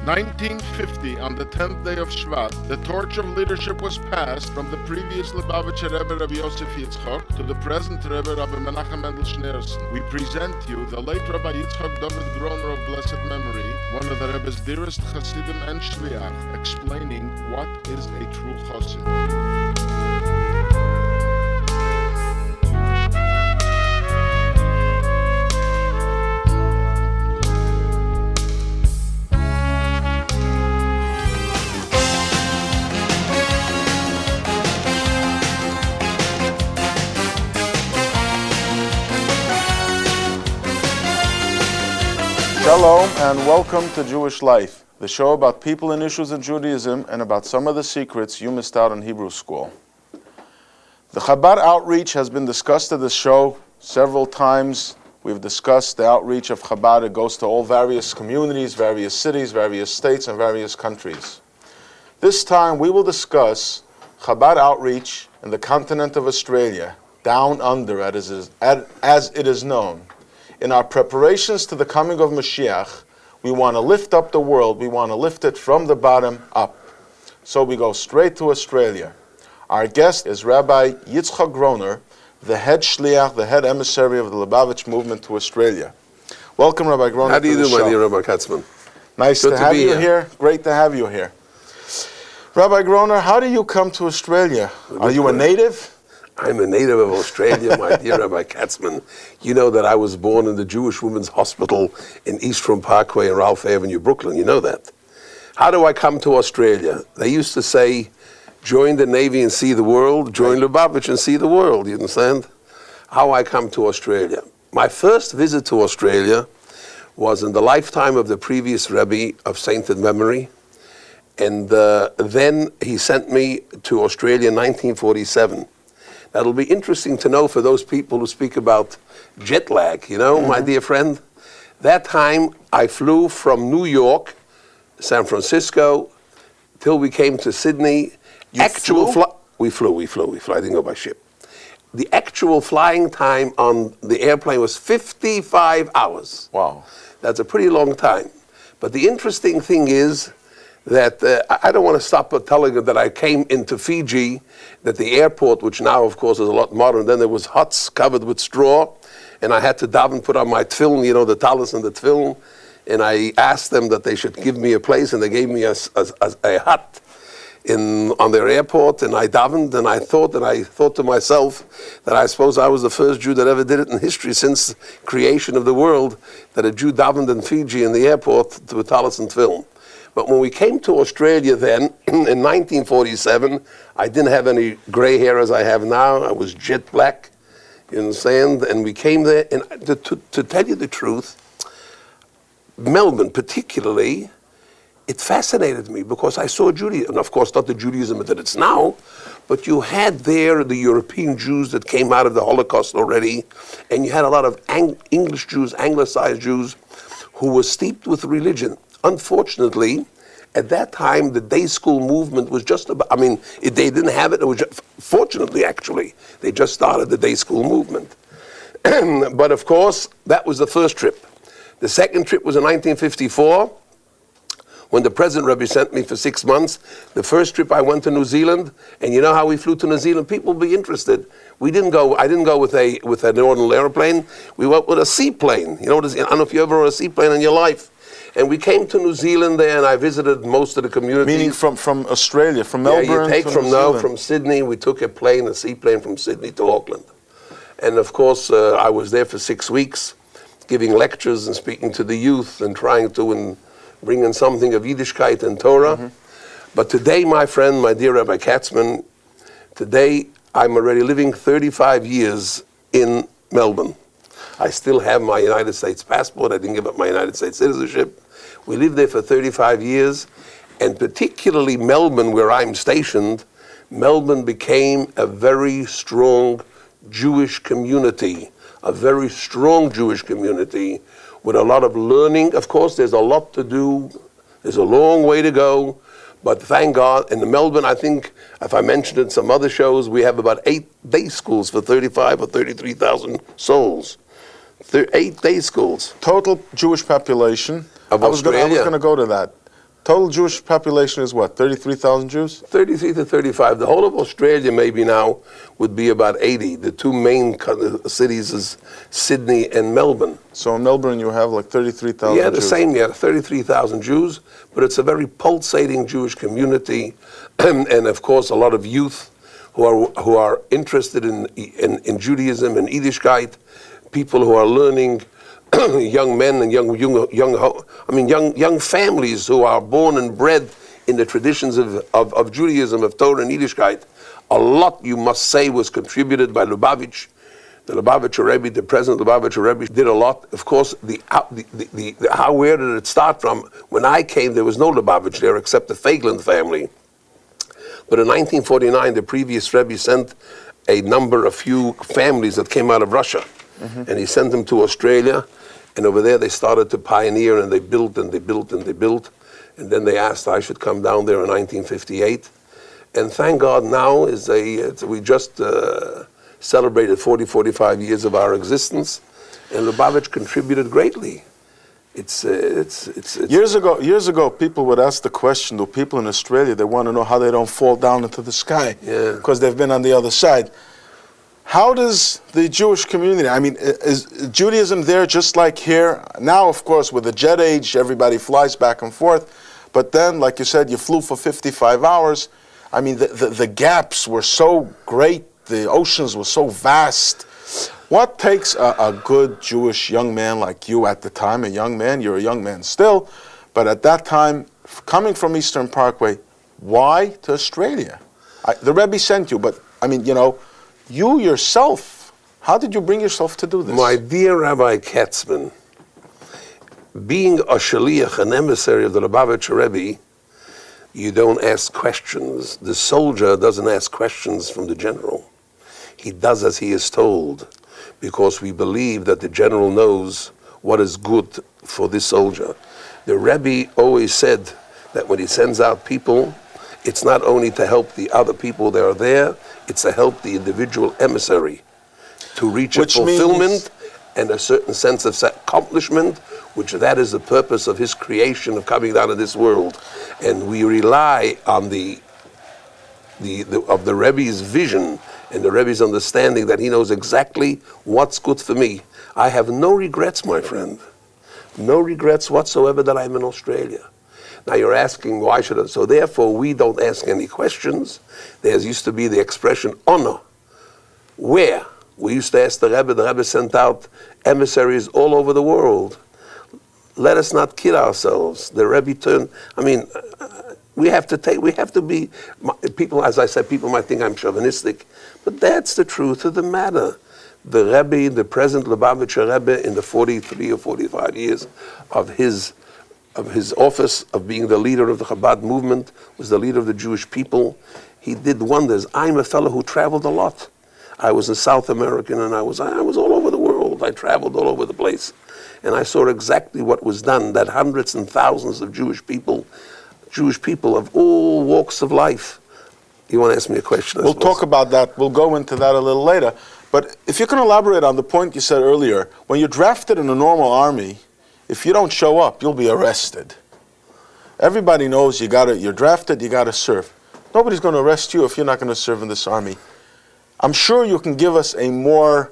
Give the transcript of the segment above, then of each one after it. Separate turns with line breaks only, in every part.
1950, on the 10th day of Shvat, the torch of leadership was passed from the previous Lubavitcher Rebbe Rabbi Yosef Yitzchock to the present Rebbe Rabbi Schneerson. We present you the late Rabbi Yitzchock Groner of blessed memory, one of the Rebbe's dearest Chassidim and Shliach, explaining what is a true Chassid. Shalom and welcome to Jewish Life, the show about people and issues in Judaism and about some of the secrets you missed out in Hebrew school. The Chabad outreach has been discussed at this show several times. We've discussed the outreach of Chabad. It goes to all various communities, various cities, various states, and various countries. This time we will discuss Chabad outreach in the continent of Australia, down under as it is known. In our preparations to the coming of Mashiach, we want to lift up the world. We want to lift it from the bottom up. So we go straight to Australia. Our guest is Rabbi Yitzchock Groner, the head shliach, the head emissary of the Lubavitch movement to Australia. Welcome, Rabbi Groner.
How do you do, my dear Rabbi Katzman?
Nice to have you here. Great to have you here. Rabbi Groner, how do you come to Australia? Are you a native?
I'm a native of Australia, my dear Rabbi Katzman. You know that I was born in the Jewish Women's Hospital in East Room Parkway in Ralph Avenue, Brooklyn. You know that. How do I come to Australia? They used to say, join the Navy and see the world, join Lubavitch and see the world. You understand? How I come to Australia. My first visit to Australia was in the lifetime of the previous Rebbe of sainted memory. And then he sent me to Australia in 1947. That'll be interesting to know for those people who speak about jet lag, my dear friend. That time I flew from New York, San Francisco, till we came to Sydney. We flew. I didn't go by ship. The actual flying time on the airplane was 55 hours.
Wow.
That's a pretty long time. But the interesting thing is that I don't want to stop telling you that I came into Fiji, that the airport, which now of course is a lot modern, then there was huts covered with straw, and I had to daven, put on my tefillin, the talis and the tefillin, and I asked them that they should give me a place, and they gave me a hut on their airport, and I davened, and I thought to myself that I suppose I was the first Jew that ever did it in history since creation of the world, that a Jew davened in Fiji in the airport to a talis and tefillin. But when we came to Australia then, in 1947, I didn't have any gray hair as I have now. I was jet black, you understand? And we came there, and to tell you the truth, Melbourne particularly, it fascinated me because I saw Judaism. And of course, not the Judaism that it's now, but you had there the European Jews that came out of the Holocaust already, and you had a lot of English Jews, anglicized Jews, who were steeped with religion. Unfortunately, at that time, the day school movement was just about, they didn't have it. It was just, fortunately, actually, they just started the day school movement. But of course, that was the first trip. The second trip was in 1954, when the present Rebbe sent me for 6 months. The first trip I went to New Zealand, and you know how we flew to New Zealand? People will be interested. I didn't go with an ordinary airplane. We went with a seaplane. I don't know if you ever rode a seaplane in your life. And we came to New Zealand there, and I visited most of the communities.
Meaning from Australia, from Melbourne?
Yeah, you take from Sydney. We took a seaplane from Sydney to Auckland. And of course, I was there for 6 weeks, giving lectures and speaking to the youth and trying to bring in something of Yiddishkeit and Torah. Mm-hmm. But today, my friend, my dear Rabbi Katzman, today I'm already living 35 years in Melbourne. I still have my United States passport. I didn't give up my United States citizenship. We lived there for 35 years, and particularly Melbourne, where I'm stationed, Melbourne became a very strong Jewish community, a very strong Jewish community with a lot of learning. Of course, there's a lot to do. There's a long way to go. But thank God, in Melbourne, I think, if I mentioned it in some other shows, we have about 8 day schools for 35 or 33,000 souls. 8 day schools.
Total Jewish population
of Australia.
I was going to go to that. total Jewish population is what, 33,000 Jews?
33 to 35. The whole of Australia maybe now would be about 80. The two main cities is Sydney and Melbourne.
So in Melbourne you have like 33,000
Yeah, the
Jews.
same, 33,000 Jews, but it's a very pulsating Jewish community, and of course a lot of youth who are interested in Judaism and Yiddishkeit, people who are learning, young men and young families who are born and bred in the traditions of Judaism, of Torah and Yiddishkeit. A lot, you must say, was contributed by Lubavitch. The Lubavitcher Rebbe, the present Lubavitcher Rebbe, did a lot. Of course, where did it start from? When I came, there was no Lubavitch there except the Feiglin family. But in 1949, the previous Rebbe sent a few families that came out of Russia. And he sent them to Australia. And over there, they started to pioneer, and they built and they built and they built. And then they asked I should come down there in 1958. And thank God now we just celebrated 45 years of our existence, and Lubavitch contributed greatly. It's
Years ago, people would ask the question to people in Australia. They want to know how they don't fall down into the sky because they've been on the other side. How does the Jewish community, I mean, is Judaism there just like here? Now, of course, with the jet age, everybody flies back and forth. But then, like you said, you flew for 55 hours. I mean, the gaps were so great. The oceans were so vast. What takes a good Jewish young man like you at the time, a young man, you're a young man still, but at that time, coming from Eastern Parkway, why to Australia? The Rebbe sent you, but I mean, you yourself, how did you bring yourself to do this?
My dear Rabbi Katzman, being a shaliach, an emissary of the Lubavitcher Rebbe, you don't ask questions. The soldier doesn't ask questions from the general. He does as he is told, because we believe that the general knows what is good for this soldier. The Rebbe always said that when he sends out people, it's not only to help the other people that are there, it's to help the individual emissary to reach a fulfillment and a certain sense of accomplishment, which that is the purpose of his creation, of coming down to this world. And we rely on the Rebbe's vision and the Rebbe's understanding that he knows exactly what's good for me. I have no regrets, my friend. No regrets whatsoever that I'm in Australia. Now you're asking why should I? So therefore we don't ask any questions. There used to be the expression honor. Where? We used to ask the Rebbe sent out emissaries all over the world. Let us not kid ourselves. The Rebbe turned, we have to be, people, as I said, people might think I'm chauvinistic, but that's the truth of the matter. The Rebbe, the present Lubavitcher Rebbe, in the 43 or 45 years of his office of being the leader of the Chabad movement, was the leader of the Jewish people. He did wonders. I'm a fellow who traveled a lot. I was in South America, and I was all over the world. I traveled all over the place. And I saw exactly what was done, that hundreds and thousands of Jewish people of all walks of life. You want to ask me a question?
We'll talk about that. We'll go into that a little later. But if you can elaborate on the point you said earlier, when you're drafted in a normal army, if you don't show up, you'll be arrested. Everybody knows you're drafted, you got to serve. Nobody's going to arrest you if you're not going to serve in this army. I'm sure you can give us a more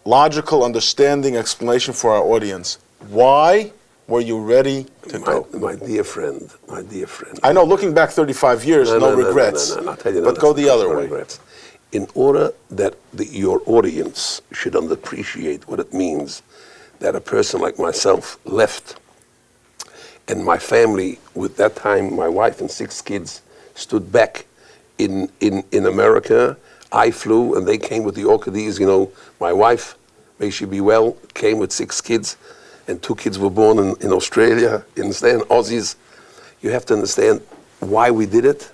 logical, understanding explanation for our audience. Why were you ready to go?
My dear friend.
I know, looking back 35 years, no regrets.
No, I'll tell you,
but go the other way.
Regrets. In order that your audience should appreciate what it means that a person like myself left, and my family, with that time, my wife and 6 kids, stood back in America. I flew, and they came with the Orchidees. My wife, may she be well, came with 6 kids, and 2 kids were born in Australia. You understand? Aussies. You have to understand why we did it,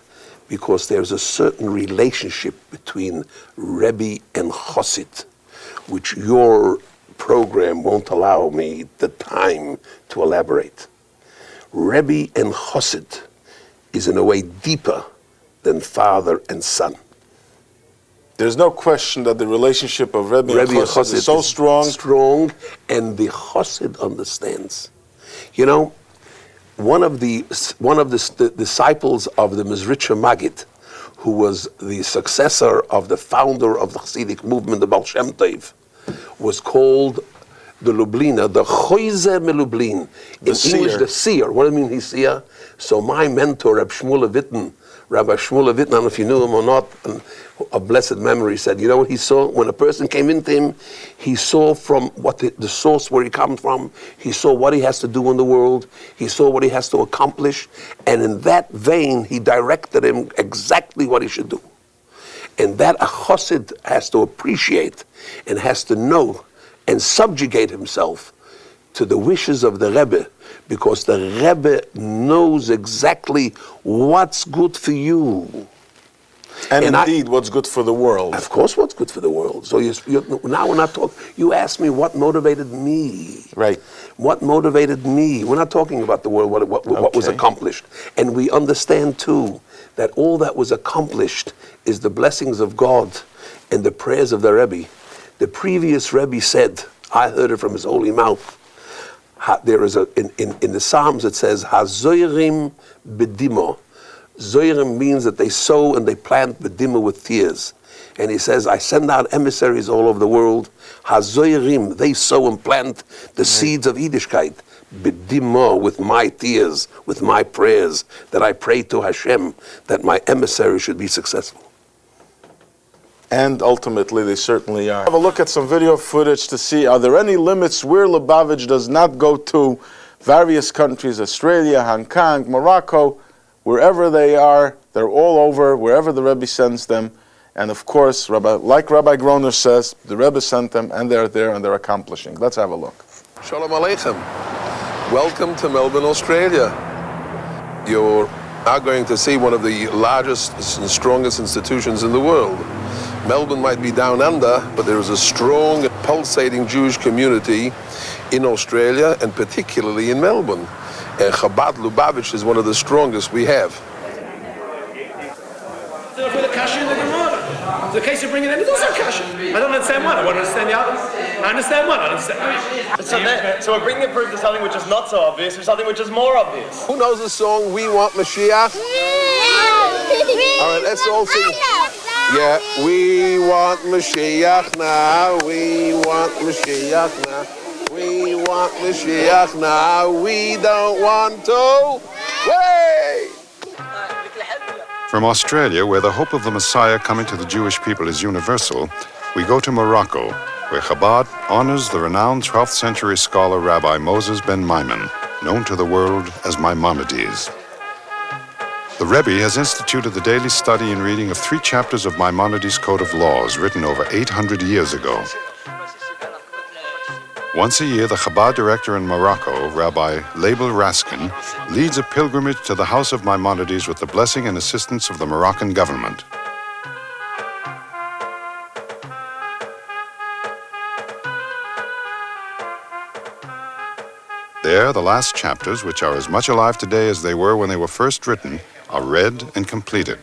because there's a certain relationship between Rebbe and Chassid, which your program won't allow me the time to elaborate. Rebbe and Chassid is in a way deeper than father and son.
There's no question that the relationship of Rebbe and Chassid is so strong.
And the Chassid understands. one of the disciples of the Mizritcher Maggid, who was the successor of the founder of the Chassidic movement, the Baal Shem Tov, was called the Lubliner, the Choyze Melublin. In English, the seer. What do you mean he's seer? So my mentor, Rabbi Shmuel Witten, I don't know if you knew him or not, of blessed memory, said, you know what he saw? When a person came into him, he saw from what the source where he comes from, he saw what he has to do in the world, he saw what he has to accomplish, and in that vein, he directed him exactly what he should do. And that a Chassid has to appreciate and has to know and subjugate himself to the wishes of the Rebbe, because the Rebbe knows exactly what's good for you.
And indeed, what's good for the world.
Of course, what's good for the world. So now we're not talking, you asked me what motivated me.
Right.
What motivated me. We're not talking about the world, what was accomplished. And we understand too, that all that was accomplished is the blessings of God and the prayers of the Rebbe. The previous Rebbe said, I heard it from his holy mouth, there is in the Psalms it says, HaZoyrim bedimo. Zoyrim means that they sow and they plant bedimo with tears. And he says, I send out emissaries all over the world. HaZoyrim, they sow and plant the seeds of Yiddishkeit. Bedimo, with my tears, with my prayers, that I pray to Hashem, that my emissary should be successful.
And ultimately, they certainly are. Have a look at some video footage to see, are there any limits where Lubavitch does not go to? Various countries, Australia, Hong Kong, Morocco, wherever they are, they're all over, wherever the Rebbe sends them. And of course, like Rabbi Groner says, the Rebbe sent them, and they're there, and they're accomplishing. Let's have a look.
Shalom Aleichem. Welcome to Melbourne, Australia. You're now going to see one of the largest and strongest institutions in the world. Melbourne might be down under, but there is a strong, pulsating Jewish community in Australia, and particularly in Melbourne. And Chabad Lubavitch is one of the strongest we have.
With a kasha in the Gemara. The case you bring it in is also kasha. I don't understand one. I want to understand the other. I understand one. I understand.
So we're bringing a proof to something which is not so obvious, to something which is more obvious.
Who knows the song, We Want Mashiach? All right, let's all sing. Yeah, we want Mashiach now. We want Mashiach now. We want Mashiach now. We don't want to wait.
From Australia, where the hope of the Messiah coming to the Jewish people is universal, we go to Morocco, where Chabad honors the renowned 12th century scholar Rabbi Moses ben Maimon, known to the world as Maimonides. The Rebbe has instituted the daily study and reading of 3 chapters of Maimonides' Code of Laws, written over 800 years ago. Once a year, the Chabad director in Morocco, Rabbi Label Raskin, leads a pilgrimage to the house of Maimonides with the blessing and assistance of the Moroccan government. There, the last chapters, which are as much alive today as they were when they were first written, are read and completed.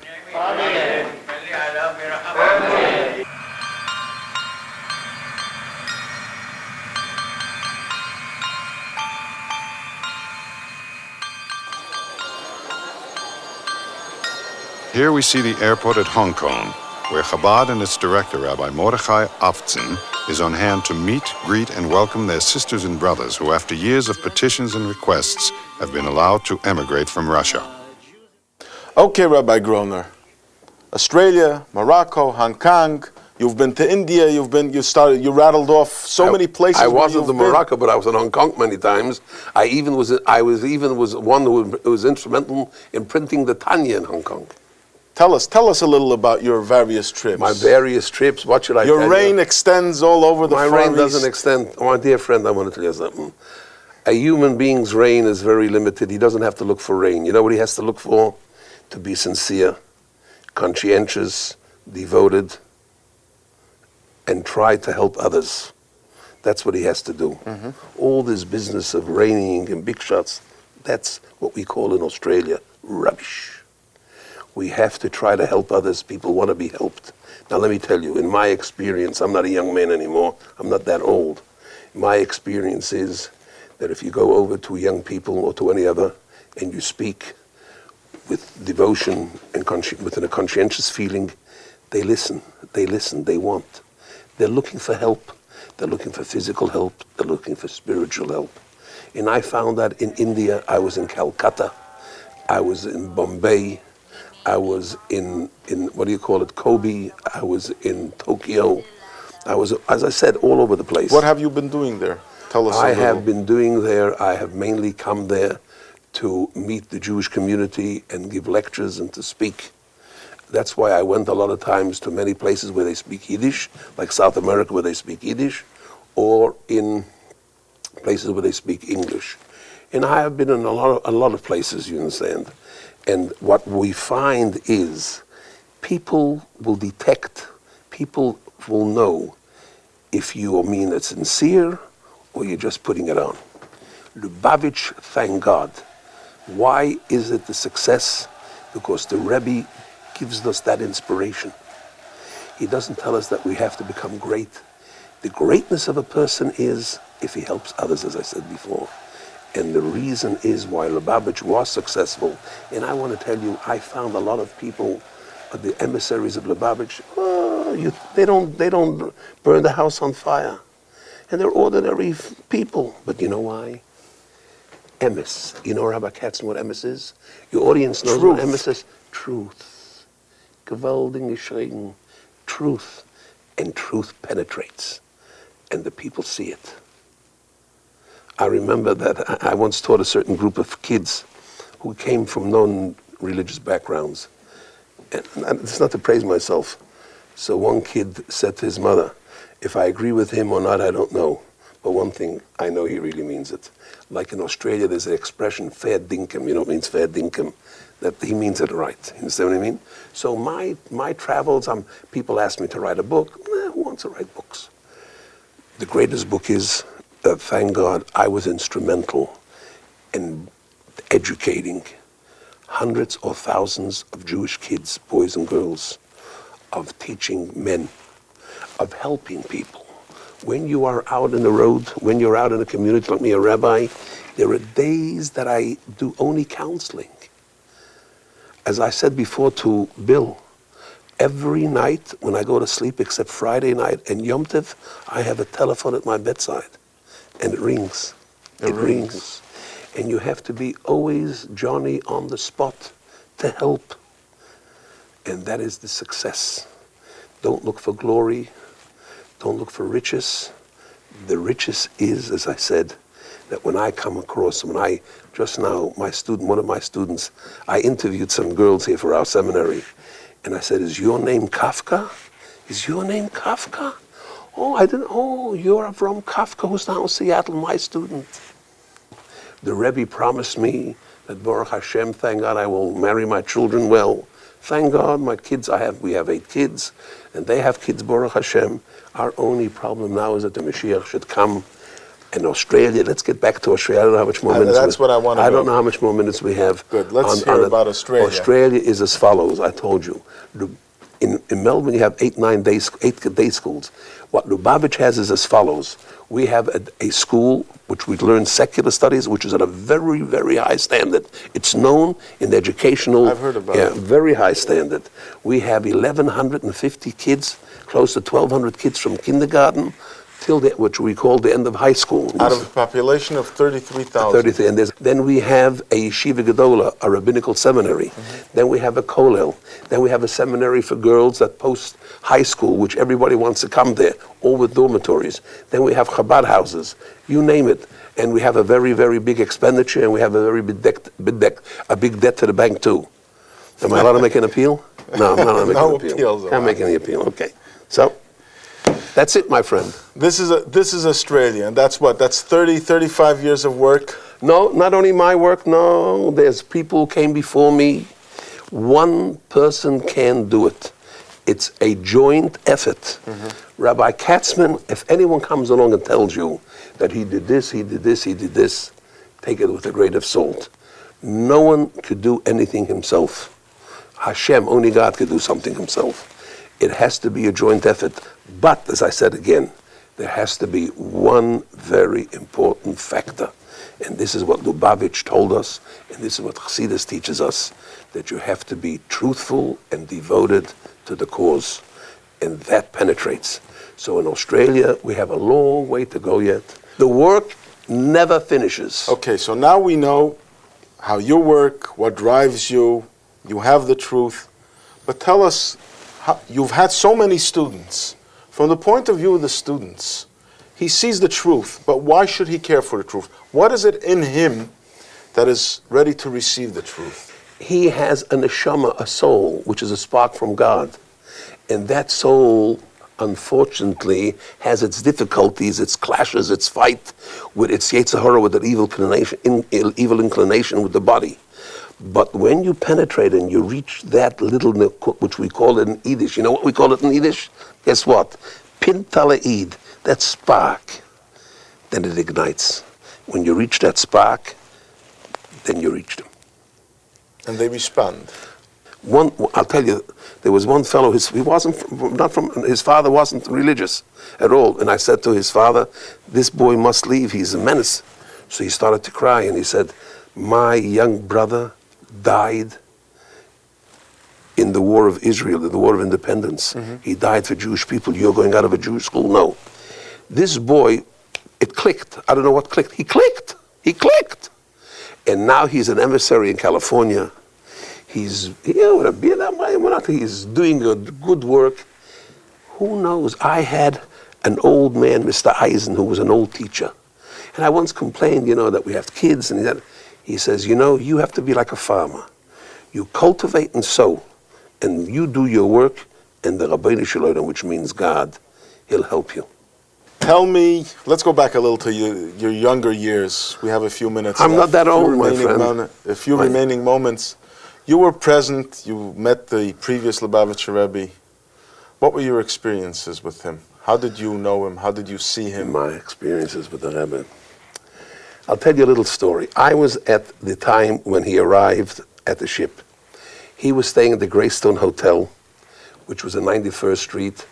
Here we see the airport at Hong Kong, where Chabad and its director, Rabbi Mordechai Aftzin, is on hand to meet, greet, and welcome their sisters and brothers who, after years of petitions and requests, have been allowed to emigrate from Russia.
Okay, Rabbi Groner. Australia, Morocco, Hong Kong. You've been to India. You rattled off so many places.
I wasn't in Morocco, but I was in Hong Kong many times. I was one who was instrumental in printing the Tanya in Hong Kong.
Tell us a little about your various trips.
My various trips. What should I tell you?
Your reign extends all over the Far East.
My reign doesn't extend. Oh, my dear friend, I want to tell you something. A human being's reign is very limited. He doesn't have to look for reign. You know what he has to look for? To be sincere, conscientious, devoted, and try to help others. That's what he has to do. Mm-hmm. All this business of reigning and big shots, that's what we call in Australia rubbish. We have to try to help others. People want to be helped. Now let me tell you, in my experience, I'm not a young man anymore. I'm not that old. My experience is that if you go over to young people or to any other, and you speak with devotion and within a conscientious feeling, they listen, they want. They're looking for help. They're looking for physical help. They're looking for spiritual help. And I found that in India. I was in Calcutta. I was in Bombay. I was in Kobe. I was in Tokyo. I was, as I said, all over the place.
What have you been doing there? Tell us a little.
I have been doing there, I have mainly come there to meet the Jewish community and give lectures and to speak. That's why I went a lot of times to many places where they speak Yiddish, like South America where they speak Yiddish, or in places where they speak English. And I have been in a lot of places, you understand. And what we find is people will detect, people will know if you mean it sincere or you're just putting it on. Lubavitch, thank God. Why is it the success? Because the Rebbe gives us that inspiration. He doesn't tell us that we have to become great. The greatness of a person is if he helps others, as I said before. And the reason is why Lubavitch was successful. And I want to tell you, I found a lot of people, the emissaries of Lubavitch, they don't burn the house on fire. And they're ordinary people. But you know why? Emes. You know, Rabbi Katzen, what Emes is? Your audience knows what Emes is. Truth. Gewaltig geschrieben. Truth. And truth penetrates. And the people see it. I remember that I once taught a certain group of kids who came from non-religious backgrounds. And it's not to praise myself. So one kid said to his mother, if I agree with him or not, I don't know. But one thing, I know he really means it. Like in Australia, there's an expression, fair dinkum. You know what it means, fair dinkum? That he means it right. You understand what I mean? So my travels, people ask me to write a book. Who wants to write books? The greatest book is, thank God, I was instrumental in educating hundreds or thousands of Jewish kids, boys and girls, of teaching men, of helping people. When you are out in the road, when you're out in a community like me, a rabbi, there are days that I do only counseling. As I said before to Bill, every night when I go to sleep, except Friday night and Yom Tov, I have a telephone at my bedside. And it rings. It rings. And you have to be always Johnny on the spot to help. And that is the success. Don't look for glory. Don't look for riches. The riches is, as I said, that when I come across, just now, one of my students, I interviewed some girls here for our seminary. And I said, is your name Kafka? Is your name Kafka? Oh, you're from Kafka, who's now in Seattle, my student. The Rebbe promised me that Baruch Hashem, thank God, I will marry my children well. Thank God, my kids, we have 8 kids, and they have kids, Baruch Hashem. Our only problem now is that the Mashiach should come. And Australia, let's get back to Australia. I don't know how much more minutes.
That's what I want to
I don't know how much more minutes we have.
Good, let's hear about Australia.
Australia is as follows, I told you. In Melbourne, you have 8 day schools. What Lubavitch has is as follows. We have a school which we learn secular studies, which is at a very, very high standard. It's known in the educational...
I've heard about it.
Very high standard. We have 1,150 kids, close to 1,200 kids from kindergarten till which we call the end of high school.
Out of a population of 33,000.
33, and then we have a yeshiva gedola, a rabbinical seminary. Mm-hmm. Then we have a kollel. Then we have a seminary for girls at post-high school, which everybody wants to come there, all with dormitories. Then we have Chabad houses, you name it. And we have a very, very big expenditure, and we have a very big debt to the bank too. Am I allowed to make an appeal? No, I'm not making an appeal.
Appeals.
I'm making the appeal, okay. So, that's it, my friend.
This is Australia, and that's 35 years of work?
No, not only my work, no. There's people who came before me. One person can do it. It's a joint effort. Mm-hmm. Rabbi Katzman, if anyone comes along and tells you that he did this, take it with a grain of salt. No one could do anything himself. Hashem, only God could do something himself. It has to be a joint effort. But, as I said again, there has to be one very important factor. And this is what Lubavitch told us, and this is what Chassidus teaches us, that you have to be truthful and devoted to the cause. And that penetrates. So in Australia, we have a long way to go yet. The work never finishes.
Okay, so now we know how you work, what drives you, you have the truth. But tell us, you've had so many students. From the point of view of the students, he sees the truth, but why should he care for the truth? What is it in him that is ready to receive the truth?
He has a neshama, a soul, which is a spark from God. And that soul, unfortunately, has its difficulties, its clashes, its fight with its Yetzer Hara, with the evil inclination with the body. But when you penetrate and you reach that little nekut, which we call it in Yiddish, you know what we call it in Yiddish? Guess what? Pintaleid, that spark, then it ignites. When you reach that spark, then you reach them.
And they respond.
I'll tell you, there was one fellow, his father wasn't religious at all. And I said to his father, this boy must leave, he's a menace. So he started to cry and he said, my young brother died in the war of Israel, in the war of independence. Mm-hmm. He died for Jewish people. You're going out of a Jewish school? No. This boy, it clicked. I don't know what clicked. He clicked. And now he's an emissary in California. He's doing a good work. Who knows? I had an old man, Mr. Eisen, who was an old teacher. And I once complained, that we have kids. And he says, you have to be like a farmer. You cultivate and sow. And you do your work. And the Rabbeinu Shalom, which means God, he'll help you.
Tell me, let's go back a little to your younger years. We have a few minutes
I'm
left.
not that old, my friend.
A few remaining moments. You were present, you met the previous Lubavitcher Rebbe. What were your experiences with him? How did you know him? How did you see him?
My experiences with the Rebbe. I'll tell you a little story. I was at the time when he arrived at the ship. He was staying at the Greystone Hotel, which was on 91st Street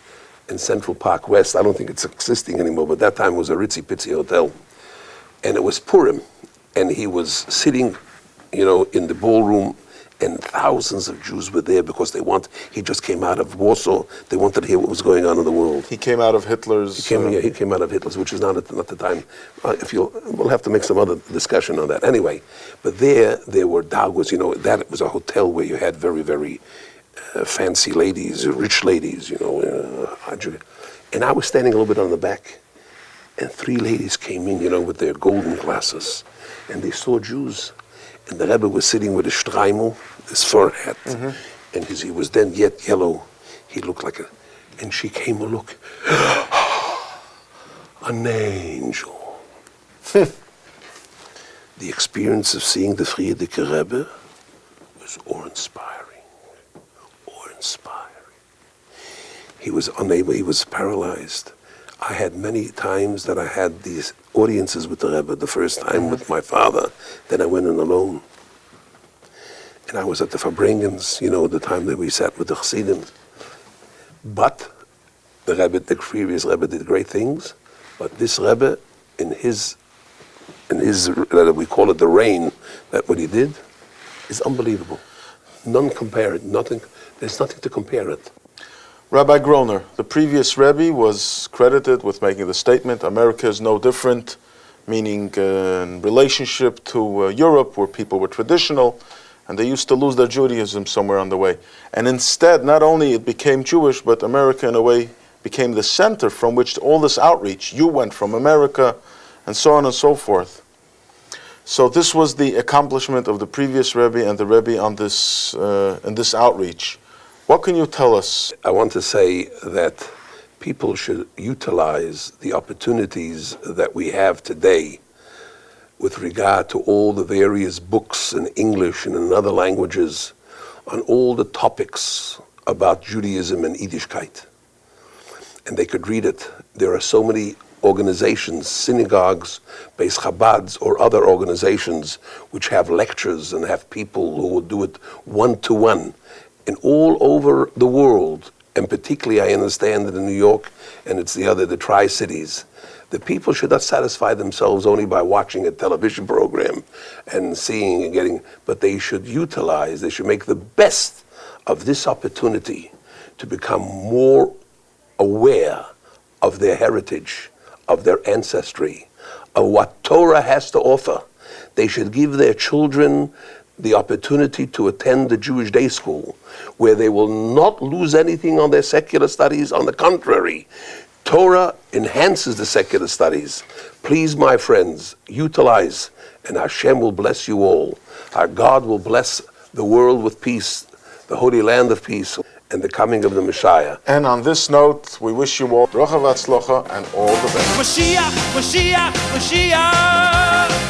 in Central Park West. I don't think it's existing anymore, but that time it was a ritzy-pitsy hotel. And it was Purim. And he was sitting, in the ballroom, and thousands of Jews were there because he just came out of Warsaw. They wanted to hear what was going on in the world.
He came out of Hitler's...
He came out of Hitler's, which is not the time. We'll have to make some other discussion on that. Anyway, but there were dagwas, that was a hotel where you had very, very fancy ladies, rich ladies, and I was standing a little bit on the back, and three ladies came in, with their golden glasses, and they saw Jews. And the Rebbe was sitting with his streimel, his fur hat, and he was then yet yellow. He looked like and she came a look, an angel. The experience of seeing the Frierdiker Rebbe was awe-inspiring. He was unable, he was paralyzed. I had many times that I had these audiences with the Rebbe, the first time with my father, then I went in alone. And I was at the Fabrengens, the time that we sat with the Chassidim. But the previous Rebbe did great things, but this Rebbe, in his we call it the reign, that what he did is unbelievable. None compare it, there's nothing to compare it.
Rabbi Groner, the previous Rebbe was credited with making the statement, America is no different, meaning in relationship to Europe, where people were traditional, and they used to lose their Judaism somewhere on the way. And instead, not only it became Jewish, but America, in a way, became the center from which all this outreach, you went from America, and so on and so forth. So this was the accomplishment of the previous Rebbe and the Rebbe on this, in this outreach. What can you tell us?
I want to say that people should utilize the opportunities that we have today with regard to all the various books in English and in other languages on all the topics about Judaism and Yiddishkeit. And they could read it. There are so many organizations, synagogues, Beis Chabads, or other organizations which have lectures and have people who will do it one-to-one. And all over the world, and particularly I understand that in New York and it's the Tri-Cities, the people should not satisfy themselves only by watching a television program and seeing and getting, but they should utilize, they should make the best of this opportunity to become more aware of their heritage, of their ancestry, of what Torah has to offer. They should give their children the opportunity to attend the Jewish day school, where they will not lose anything on their secular studies. On the contrary, Torah enhances the secular studies. Please, my friends, utilize, and Hashem will bless you all. Our God will bless the world with peace, the Holy Land of peace, and the coming of the Messiah.
And on this note, we wish you all bracha v'atzlocha and all the best.
Mashiach, Mashiach, Mashiach.